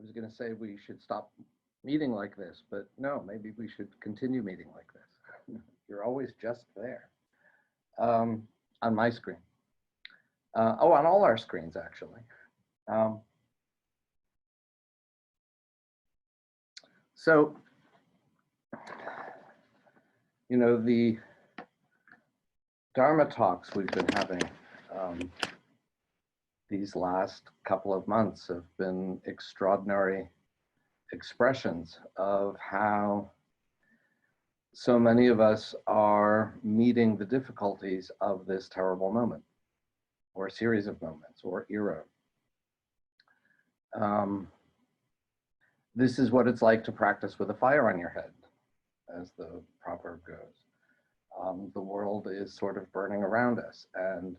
was going to say we should stop meeting like this, but no, maybe we should continue meeting like this. You're always just there on my screen. Oh, on all our screens, actually. So, you know, the Dharma talks we've been having these last couple of months have been extraordinary expressions of how so many of us are meeting the difficulties of this terrible moment, or series of moments, or era. This is what it's like to practice with a fire on your head, as the proverb goes. The world is sort of burning around us, and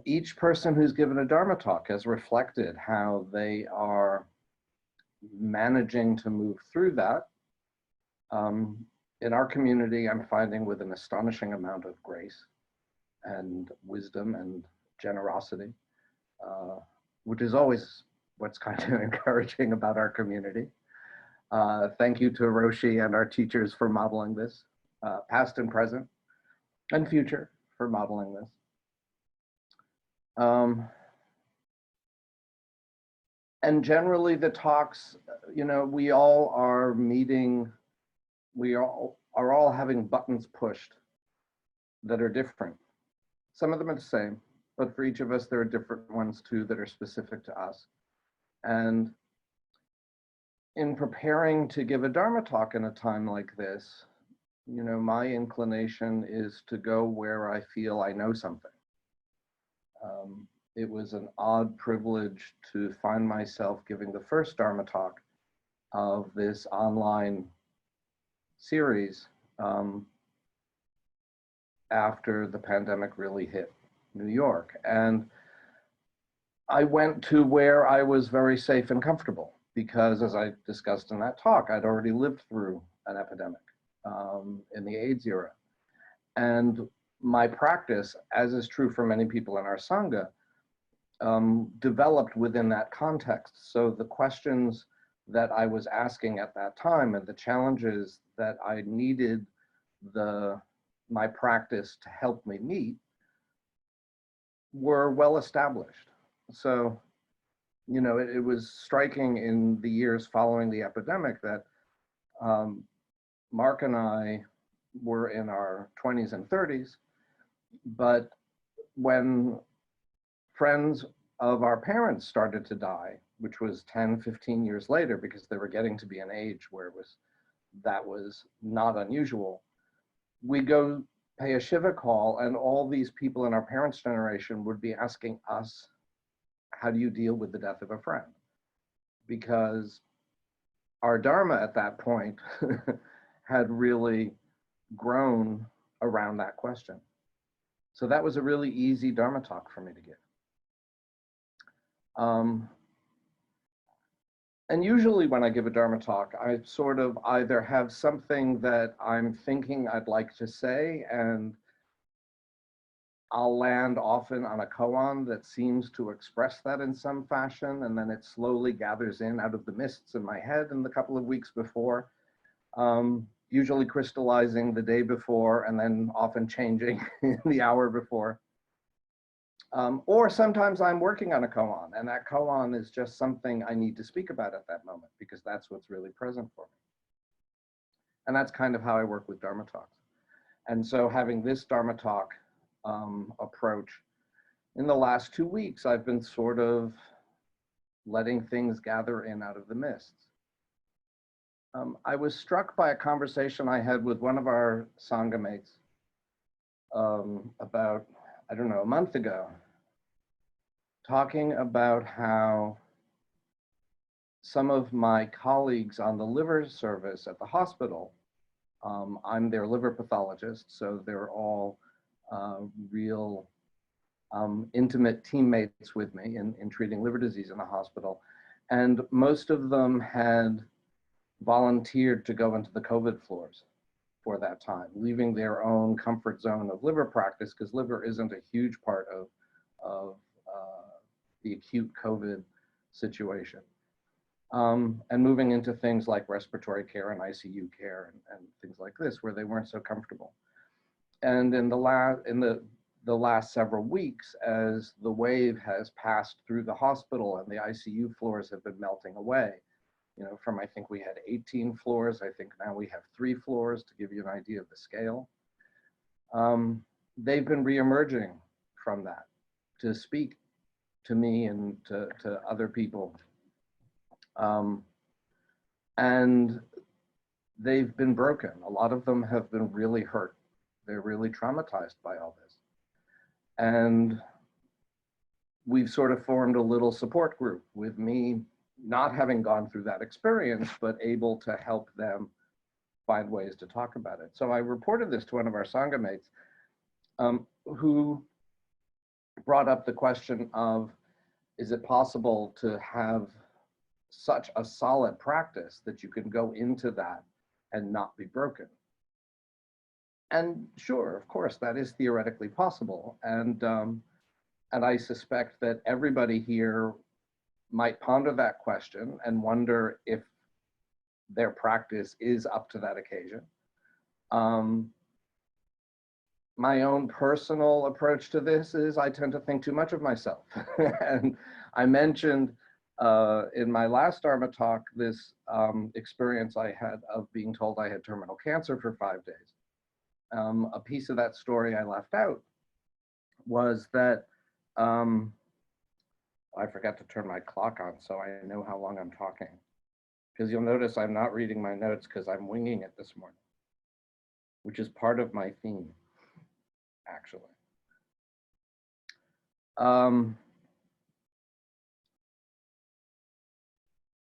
each person who's given a Dharma talk has reflected how they are managing to move through that. In our community, I'm finding with an astonishing amount of grace and wisdom and generosity, which is always what's kind of encouraging about our community. Thank you to Roshi and our teachers for modeling this, past and present and future for modeling this. And generally the talks, you know, we all are meeting, we are all having buttons pushed that are different. Some of them are the same, but for each of us, there are different ones too that are specific to us. And in preparing to give a Dharma talk in a time like this, you know, my inclination is to go where I feel I know something. It was an odd privilege to find myself giving the first Dharma talk of this online series after the pandemic really hit New York. And I went to where I was very safe and comfortable because, as I discussed in that talk, I'd already lived through an epidemic in the AIDS era. And my practice, as is true for many people in our Sangha, developed within that context. So the questions that I was asking at that time and the challenges that I needed my practice to help me meet were well established. So, you know, it was striking in the years following the epidemic that Mark and I were in our 20s and 30s, but when friends of our parents started to die, which was 10, 15 years later, because they were getting to be an age where that was not unusual, we go pay a Shiva call, and all these people in our parents' generation would be asking us, how do you deal with the death of a friend? Because our Dharma at that point had really grown around that question. So that was a really easy Dharma talk for me to give. And usually when I give a Dharma talk, I sort of either have something that I'm thinking I'd like to say, and I'll land often on a koan that seems to express that in some fashion, and then it slowly gathers in out of the mists in my head in the couple of weeks before, usually crystallizing the day before and then often changing in the hour before. Or sometimes I'm working on a koan, and that koan is just something I need to speak about at that moment because that's what's really present for me. And that's kind of how I work with Dharma talks. And so having this Dharma talk approach, in the last 2 weeks, I've been sort of letting things gather in out of the mists. I was struck by a conversation I had with one of our Sangha mates about, I don't know, a month ago, talking about how some of my colleagues on the liver service at the hospital, I'm their liver pathologist, so they're all real intimate teammates with me in treating liver disease in the hospital. And most of them had volunteered to go into the COVID floors for that time, leaving their own comfort zone of liver practice, because liver isn't a huge part of the acute COVID situation. and moving into things like respiratory care and ICU care and things like this, where they weren't so comfortable. And in the last several weeks, as the wave has passed through the hospital and the ICU floors have been melting away, you know, from I think we had 18 floors, I think now we have 3 floors, to give you an idea of the scale. They've been reemerging from that to speak to me and to other people. And they've been broken. A lot of them have been really hurt. They're really traumatized by all this. And we've sort of formed a little support group with me not having gone through that experience, but able to help them find ways to talk about it. So I reported this to one of our Sangha mates, who brought up the question of, is it possible to have such a solid practice that you can go into that and not be broken? And sure, of course, that is theoretically possible. And I suspect that everybody here might ponder that question and wonder if their practice is up to that occasion. My own personal approach to this is I tend to think too much of myself. And I mentioned in my last Dharma talk this experience I had of being told I had terminal cancer for 5 days. A piece of that story I left out was that I forgot to turn my clock on so I know how long I'm talking. Because you'll notice I'm not reading my notes because I'm winging it this morning, which is part of my theme, actually.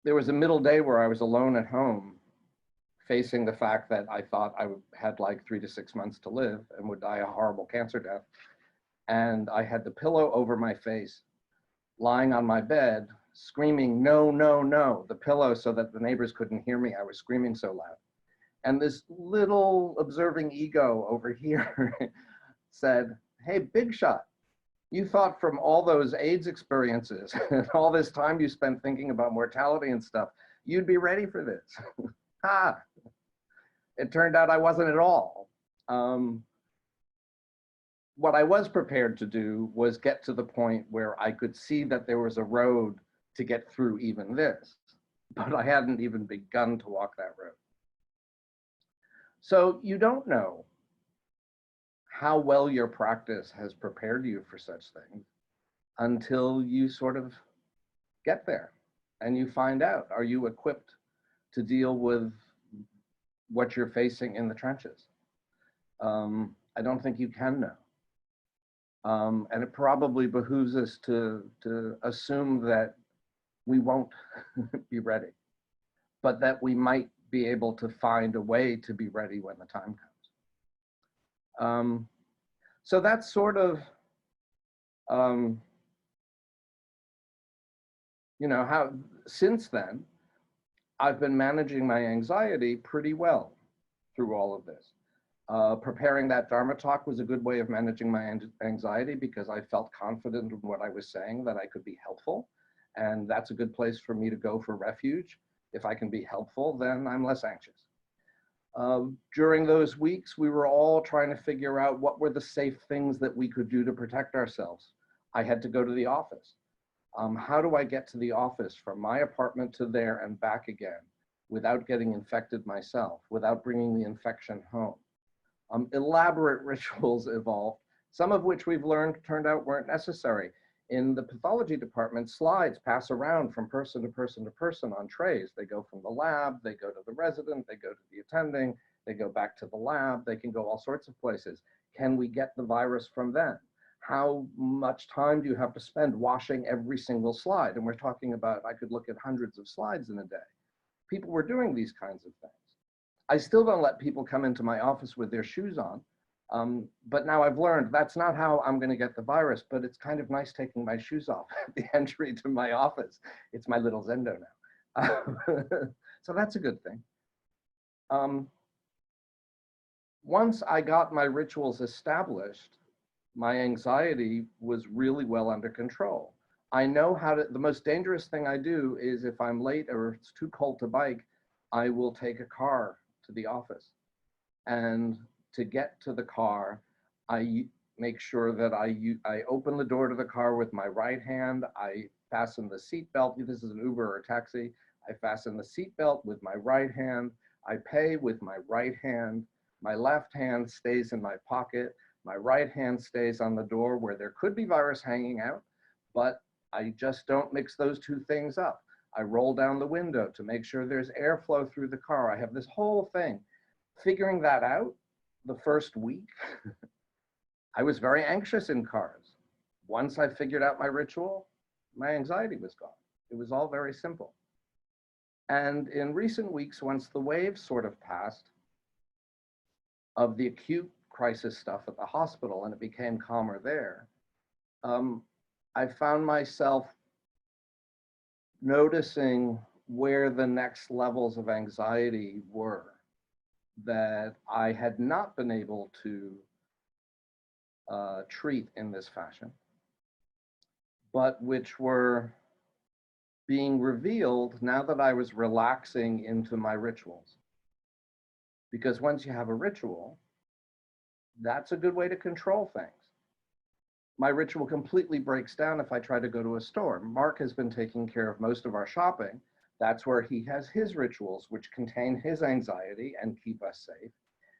There was a middle day where I was alone at home, facing the fact that I thought I had like 3 to 6 months to live and would die a horrible cancer death. And I had the pillow over my face, lying on my bed, screaming, no, no, no, the pillow so that the neighbors couldn't hear me. I was screaming so loud. And this little observing ego over here said, hey, big shot, you thought from all those AIDS experiences and all this time you spent thinking about mortality and stuff, you'd be ready for this. Ha! It turned out I wasn't at all. What I was prepared to do was get to the point where I could see that there was a road to get through even this, but I hadn't even begun to walk that road. So you don't know how well your practice has prepared you for such things until you sort of get there and you find out, are you equipped to deal with what you're facing in the trenches? I don't think you can know. And it probably behooves us to assume that we won't be ready, but that we might be able to find a way to be ready when the time comes. So that's sort of, you know, how since then, I've been managing my anxiety pretty well through all of this. Preparing that Dharma talk was a good way of managing my anxiety because I felt confident in what I was saying, that I could be helpful. And that's a good place for me to go for refuge. If I can be helpful, then I'm less anxious. During those weeks, we were all trying to figure out what were the safe things that we could do to protect ourselves. I had to go to the office. How do I get to the office from my apartment to there and back again without getting infected myself, without bringing the infection home? Elaborate rituals evolved, some of which we've learned turned out weren't necessary. In the pathology department, slides pass around from person to person to person on trays. They go from the lab, they go to the resident, they go to the attending, they go back to the lab, they can go all sorts of places. Can we get the virus from them? How much time do you have to spend washing every single slide? And we're talking about, I could look at hundreds of slides in a day. People were doing these kinds of things. I still don't let people come into my office with their shoes on. But now I've learned that's not how I'm going to get the virus, but it's kind of nice taking my shoes off at the entry to my office. It's my little Zendo now. So that's a good thing. Once I got my rituals established, my anxiety was really well under control. I know how to, the most dangerous thing I do is if I'm late or it's too cold to bike, I will take a car to the office. And to get to the car, I make sure that I open the door to the car with my right hand. I fasten the seat belt. This is an Uber or a taxi. I fasten the seat belt with my right hand. I pay with my right hand. My left hand stays in my pocket. My right hand stays on the door where there could be virus hanging out, but I just don't mix those two things up. I roll down the window to make sure there's airflow through the car. I have this whole thing. Figuring that out the first week, I was very anxious in cars. Once I figured out my ritual, my anxiety was gone. It was all very simple. And in recent weeks, once the wave sort of passed of the acute crisis stuff at the hospital and it became calmer there, I found myself noticing where the next levels of anxiety were that I had not been able to treat in this fashion, but which were being revealed now that I was relaxing into my rituals. Because once you have a ritual, that's a good way to control things. My ritual completely breaks down if I try to go to a store. Mark has been taking care of most of our shopping. That's where he has his rituals, which contain his anxiety and keep us safe.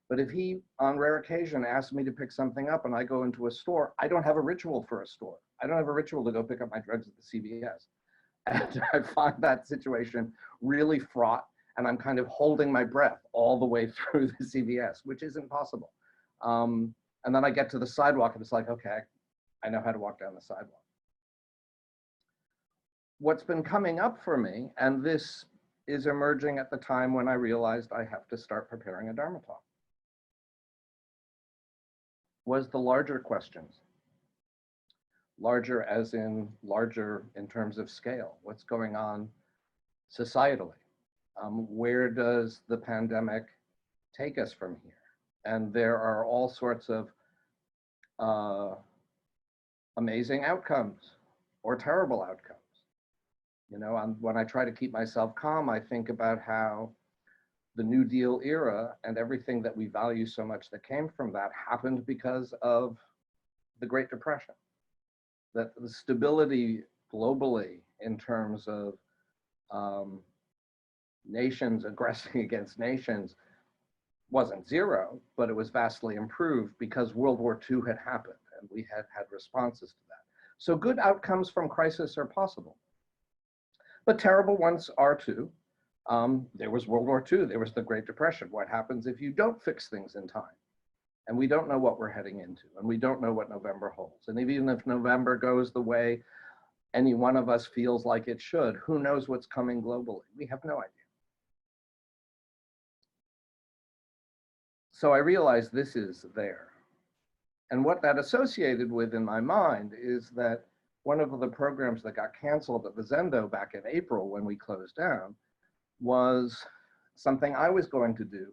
But if he, on rare occasion, asks me to pick something up and I go into a store, I don't have a ritual for a store. I don't have a ritual to go pick up my drugs at the CVS. And I find that situation really fraught, and I'm kind of holding my breath all the way through the CVS, which isn't possible. And then I get to the sidewalk and it's like, okay, I know how to walk down the sidewalk. What's been coming up for me, and this is emerging at the time when I realized I have to start preparing a Dharma talk, was the larger questions. Larger as in larger in terms of scale. What's going on societally? Where does the pandemic take us from here? And there are all sorts of amazing outcomes or terrible outcomes. You know, when I try to keep myself calm, I think about how the New Deal era and everything that we value so much that came from that happened because of the Great Depression. That the stability globally in terms of nations aggressing against nations wasn't zero, but it was vastly improved because World War II had happened and we had had responses to that. So good outcomes from crisis are possible, but terrible ones are too. There was World War II, there was the Great Depression. What happens if you don't fix things in time? And we don't know what we're heading into, and we don't know what November holds. And even if November goes the way any one of us feels like it should, who knows what's coming globally? We have no idea. So I realized this is there. And what that associated with in my mind is that one of the programs that got canceled at the Zendo back in April when we closed down was something I was going to do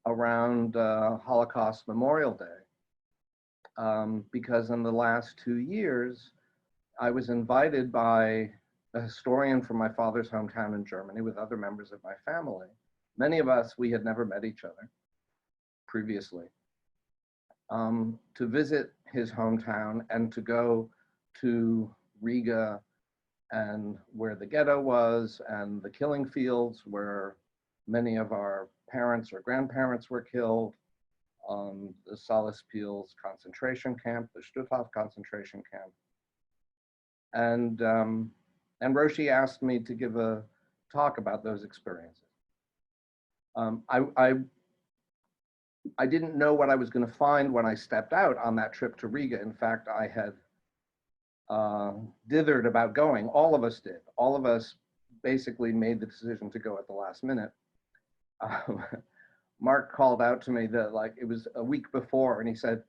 around Holocaust Memorial Day. Because in the last 2 years, I was invited by a historian from my father's hometown in Germany with other members of my family. Many of us, we had never met each other previously, to visit his hometown and to go to Riga and where the ghetto was and the killing fields where many of our parents or grandparents were killed, the Salispils concentration camp, the Stutthof concentration camp. And Roshi asked me to give a talk about those experiences. I didn't know what I was going to find when I stepped out on that trip to Riga. In fact, I had dithered about going. All of us did. All of us basically made the decision to go at the last minute. Mark called out to me that, like, it was a week before, and he said,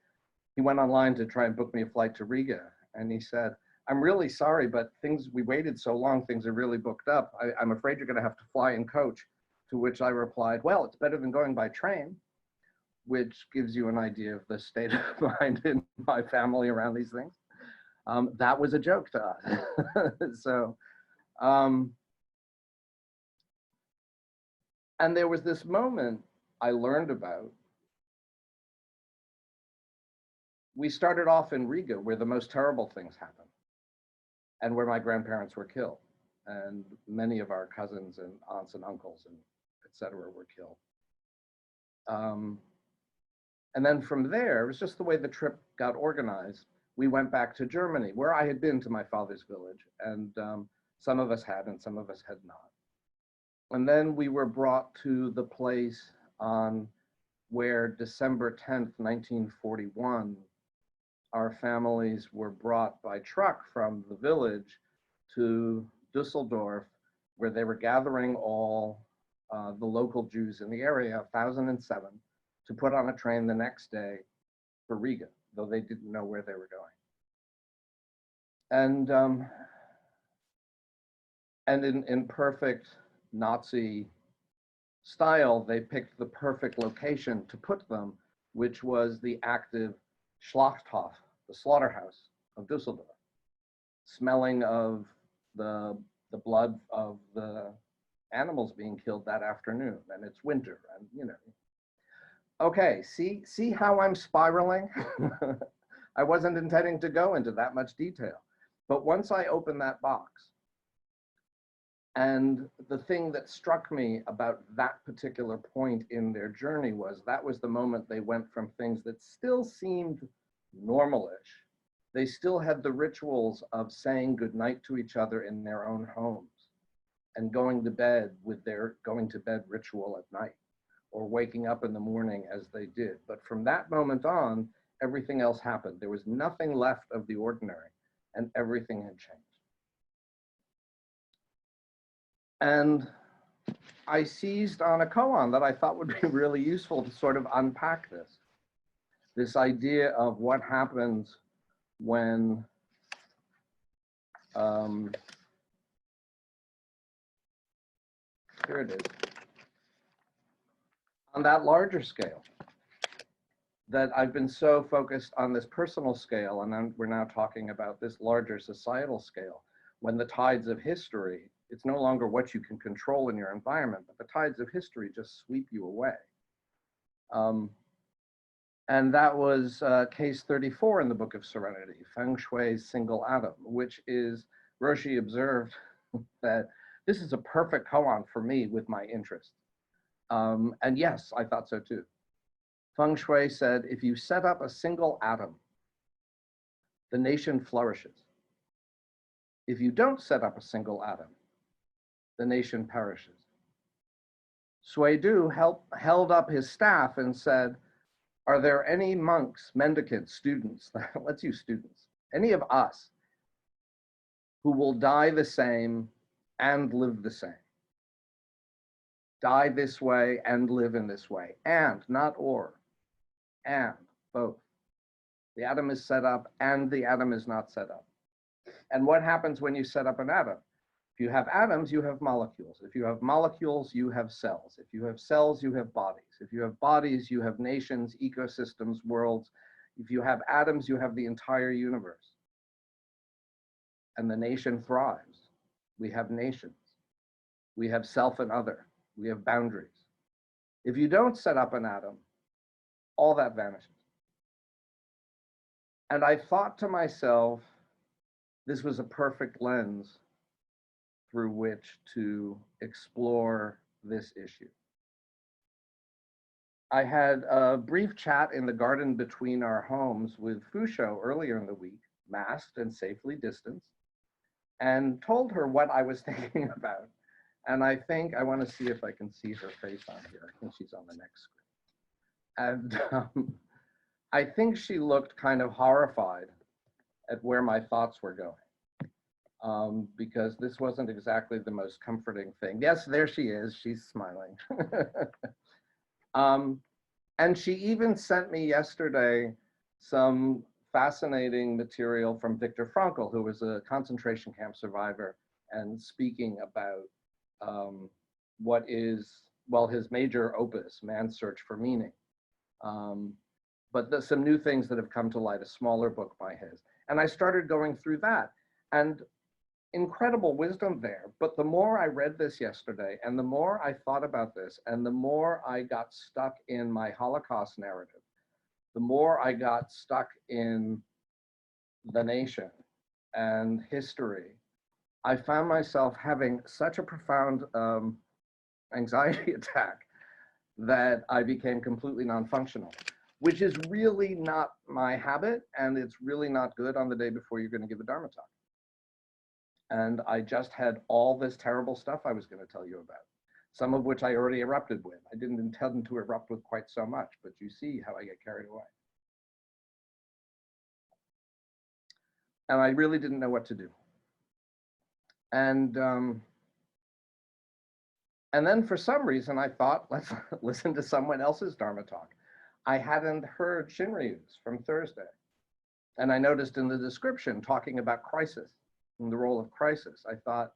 he went online to try and book me a flight to Riga. And he said, I'm really sorry, but we waited so long, things are really booked up. I'm afraid you're going to have to fly in coach. To which I replied, well, it's better than going by train, which gives you an idea of the state of mind in my family around these things. That was a joke to us. So, um, and there was this moment I learned about. We started off in Riga, where the most terrible things happened, and where my grandparents were killed, and many of our cousins and aunts and uncles and etc. were killed. Um, and then from there, it was just the way the trip got organized. We went back to Germany, where I had been to my father's village, and some of us had and some of us had not. And then we were brought to the place on where December 10th, 1941, our families were brought by truck from the village to Dusseldorf, where they were gathering all the local Jews in the area, 1,007, to put on a train the next day for Riga, though they didn't know where they were going. And in perfect Nazi style, they picked the perfect location to put them, which was the active Schlachthof, the slaughterhouse of Dusseldorf, smelling of the blood of the animals being killed that afternoon, and it's winter, and you know. Okay, see how I'm spiraling? I wasn't intending to go into that much detail, but once I opened that box, and the thing that struck me about that particular point in their journey was that was the moment they went from things that still seemed normalish. They still had the rituals of saying goodnight to each other in their own homes and going to bed with their going to bed ritual at night, or waking up in the morning as they did. But from that moment on, everything else happened. There was nothing left of the ordinary, and everything had changed. And I seized on a koan that I thought would be really useful to sort of unpack this idea of what happens when here it is, on that larger scale, that I've been so focused on this personal scale, and then we're now talking about this larger societal scale, when the tides of history, it's no longer what you can control in your environment, but the tides of history just sweep you away. And that was case 34 in the Book of Serenity, Feng Shui's single atom, which is, Roshi observed that this is a perfect koan for me with my interest. And yes, I thought so too. Feng Shui said, if you set up a single atom, the nation flourishes. If you don't set up a single atom, the nation perishes. Sui Du held up his staff and said, are there any monks, mendicants, students, let's use students, any of us who will die the same and live the same? Die this way and live in this way, and, not or, and, both. The atom is set up and the atom is not set up. And what happens when you set up an atom? If you have atoms, you have molecules. If you have molecules, you have cells. If you have cells, you have bodies. If you have bodies, you have nations, ecosystems, worlds. If you have atoms, you have the entire universe. And the nation thrives. We have nations. We have self and other. We have boundaries. If you don't set up an atom, all that vanishes. And I thought to myself, this was a perfect lens through which to explore this issue. I had a brief chat in the garden between our homes with Fusho earlier in the week, masked and safely distanced, and told her what I was thinking about. And I think, I want to see if I can see her face on here. I think she's on the next screen. And I think she looked kind of horrified at where my thoughts were going. Because this wasn't exactly the most comforting thing. Yes, there she is, she's smiling. And she even sent me yesterday some fascinating material from Viktor Frankl, who was a concentration camp survivor and speaking about what is, well, his major opus, Man's Search for Meaning. But there's some new things that have come to light, a smaller book by his. And I started going through that. And incredible wisdom there. But the more I read this yesterday, and the more I thought about this, and the more I got stuck in my Holocaust narrative, the more I got stuck in the nation and history, I found myself having such a profound anxiety attack that I became completely non-functional, which is really not my habit, and it's really not good on the day before you're going to give a Dharma talk. And I just had all this terrible stuff I was going to tell you about, some of which I already erupted with. I didn't intend to erupt with quite so much, but you see how I get carried away. And I really didn't know what to do. And then for some reason, I thought, let's listen to someone else's Dharma talk. I hadn't heard Shinryu's from Thursday. And I noticed in the description talking about crisis and the role of crisis. I thought,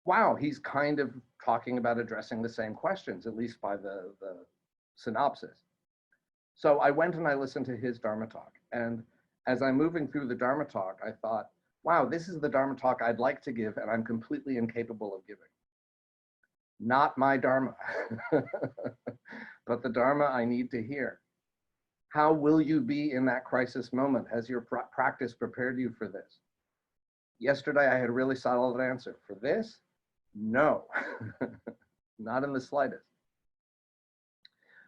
wow, he's kind of talking about addressing the same questions, at least by the synopsis. So I went and I listened to his Dharma talk. And as I'm moving through the Dharma talk, I thought, wow, this is the Dharma talk I'd like to give, and I'm completely incapable of giving. Not my Dharma, but the Dharma I need to hear. How will you be in that crisis moment? Has your practice prepared you for this? Yesterday, I had a really solid answer. For this, no, not in the slightest.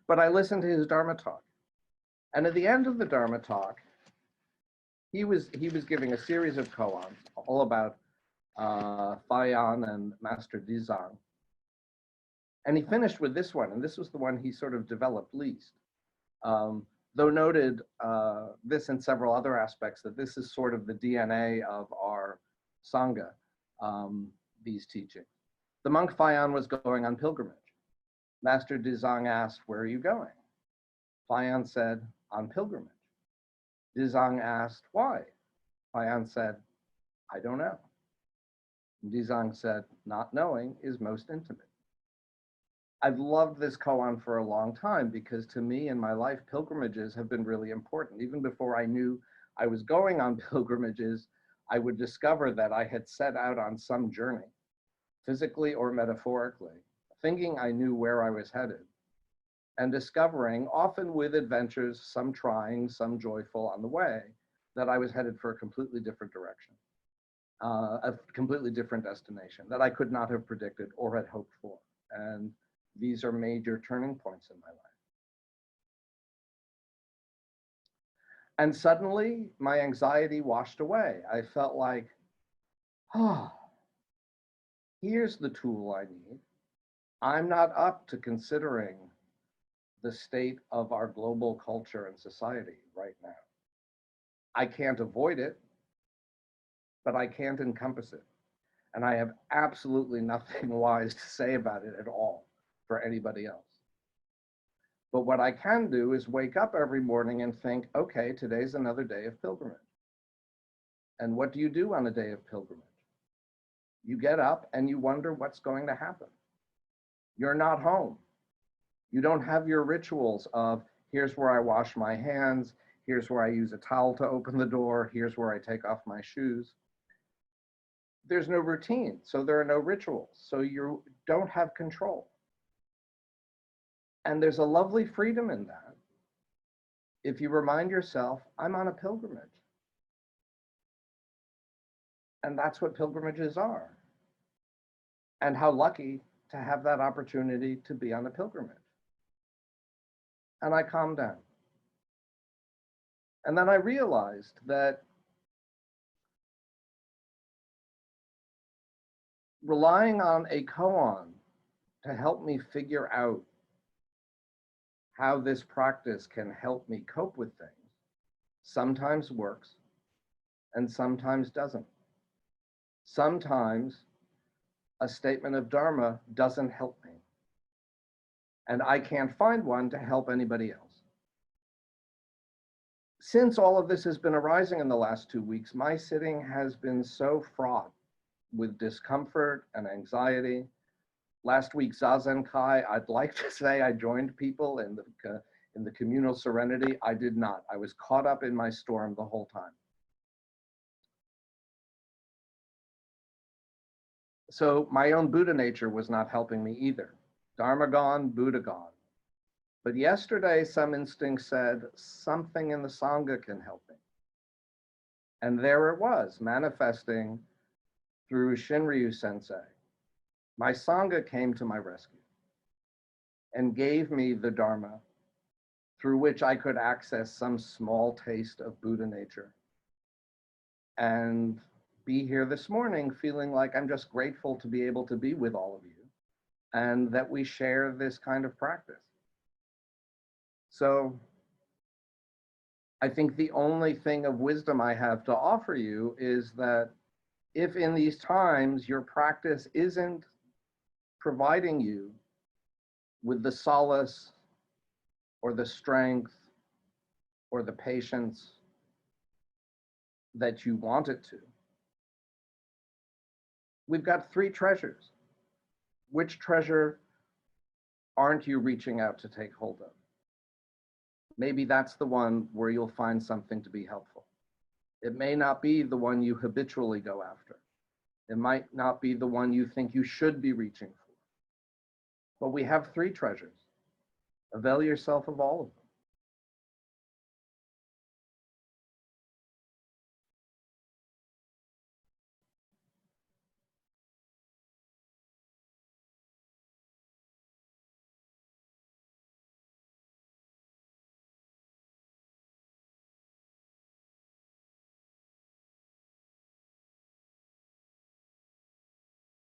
But I listened to his Dharma talk. And at the end of the Dharma talk, he was giving a series of koans all about Fayan and Master Dizang. And he finished with this one, and this was the one he sort of developed least. Though noted this and several other aspects, that this is sort of the DNA of our Sangha, these teachings. The monk Fayan was going on pilgrimage. Master Dizang asked, where are you going? Fayan said, on pilgrimage. Dizang asked, why? Fayan said, I don't know. Dizang said, not knowing is most intimate. I've loved this koan for a long time because to me in my life, pilgrimages have been really important. Even before I knew I was going on pilgrimages, I would discover that I had set out on some journey, physically or metaphorically, thinking I knew where I was headed, and discovering, often with adventures, some trying, some joyful on the way, that I was headed for a completely different direction, a completely different destination that I could not have predicted or had hoped for. And these are major turning points in my life. And suddenly my anxiety washed away. I felt like, oh, here's the tool I need. I'm not up to considering the state of our global culture and society right now. I can't avoid it, but I can't encompass it. And I have absolutely nothing wise to say about it at all for anybody else. But what I can do is wake up every morning and think, okay, today's another day of pilgrimage. And what do you do on a day of pilgrimage? You get up and you wonder what's going to happen. You're not home. You don't have your rituals of, here's where I wash my hands, here's where I use a towel to open the door, here's where I take off my shoes. There's no routine, so there are no rituals, so you don't have control. And there's a lovely freedom in that. If you remind yourself, I'm on a pilgrimage. And that's what pilgrimages are. And how lucky to have that opportunity to be on a pilgrimage. And I calmed down. And then I realized that relying on a koan to help me figure out how this practice can help me cope with things sometimes works and sometimes doesn't. Sometimes a statement of Dharma doesn't help me, and I can't find one to help anybody else. Since all of this has been arising in the last 2 weeks, my sitting has been so fraught with discomfort and anxiety. Last week, Zazen Kai, I'd like to say I joined people in the communal serenity. I did not. I was caught up in my storm the whole time. So my own Buddha nature was not helping me either. Dharma gone, Buddha gone. But yesterday, some instinct said, something in the Sangha can help me. And there it was, manifesting through Shinryu Sensei. My Sangha came to my rescue and gave me the Dharma through which I could access some small taste of Buddha nature. And be here this morning feeling like I'm just grateful to be able to be with all of you and that we share this kind of practice. So I think the only thing of wisdom I have to offer you is that if in these times your practice isn't providing you with the solace or the strength or the patience that you want it to, we've got three treasures. Which treasure aren't you reaching out to take hold of? Maybe that's the one where you'll find something to be helpful. It may not be the one you habitually go after. It might not be the one you think you should be reaching for. But we have three treasures. Avail yourself of all of them.